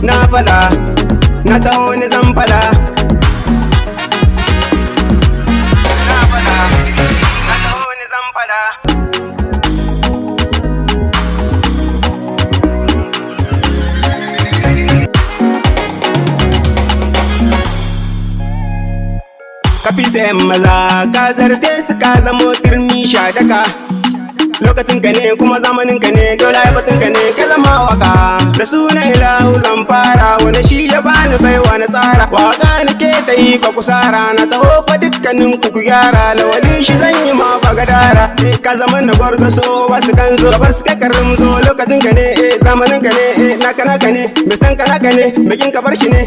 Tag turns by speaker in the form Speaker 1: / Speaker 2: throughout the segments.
Speaker 1: Na fada, na taho ni zan fada. Na fada, na taho ni zan fada. Kafi sai maza ka zarce su ka zamo turmi shadaka. Lokacin ka ne kuma zamanin ka ne, dole batun ka ne ka zama waka. Da sunan ilahu zan fara, wani shi ya bani baiwa na tsara. Waka nake ta yi fa kusara, na taho fa dukkanin ku gyara. Lawali shi zan yi ma fa gadara. Ka zama na gwarzo so wasu kan zo, gabar su kai karin zo. Lokacin ka ne zamanin ka ne, naka ne, misan ka naka ne, bikin ka bar shi ne.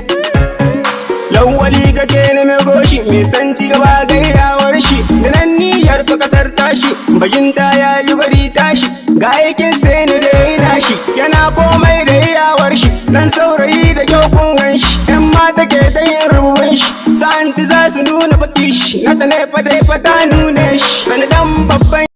Speaker 1: Lawali kake na mai goshi, mai san ci gaba gaiyawar shi. Da nan niyyar fa kasar tashi, baginta ya yi gwari tashi. Ga aikin sai ni da ina shi, yana komai da iyawar shi. Dan saurayi da kyau kun gan shi, yan mata ke ta yin rububin shi. Sa'anti za su nuna baki shi, na ta ne fa ta nune shi. Sanadan babban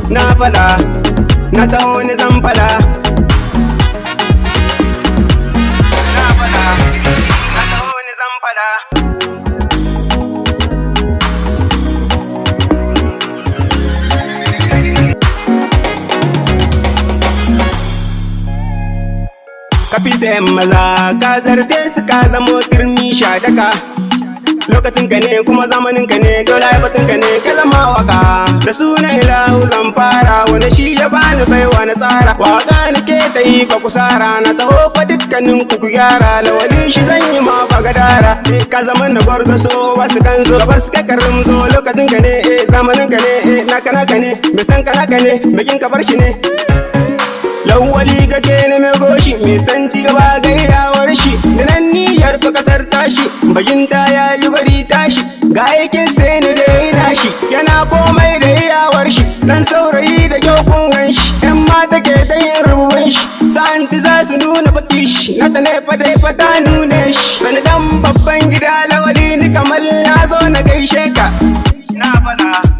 Speaker 1: na fada, na taho ni zan fada. Na fada, na taho ni zan fada. Kafi sai maza ka zarce su ka zamo turmi shadaka. Lokacin ka ne kuma zamanin ka ne, dole batun ka ne ka zama waka. Da sunan ilahu zan fara, wani shi ya bani baiwa na tsara. Waka nake ta yi fa kusara, na taho fa dukkanin ku gyara. Lawali shi zan yi ma fa gadara. Ka zama na gwarzo so wasu kan zo, gabar su kai karin zo. Lokacin ka ne zamanin ka ne, naka ne, misan ka naka ne, bikin ka bar shi ne. Lawali kake na mai goshi, mai san ci gaba gaiyawar shi. Da nan niyyar fa kasar tashi, baginta ya yi gwari tashi. Ga aikin sai ni da ina shi, yana komai da iyawar shi. Dan saurayi da kyau kun gan shi, yan mata ke ta yin rububin shi. Sa'anti za su nuna baki shi, na ta ne fa ta nune shi. Sanadan babban gida Lawali ni kamar na zo na gaishe ka. Na fada.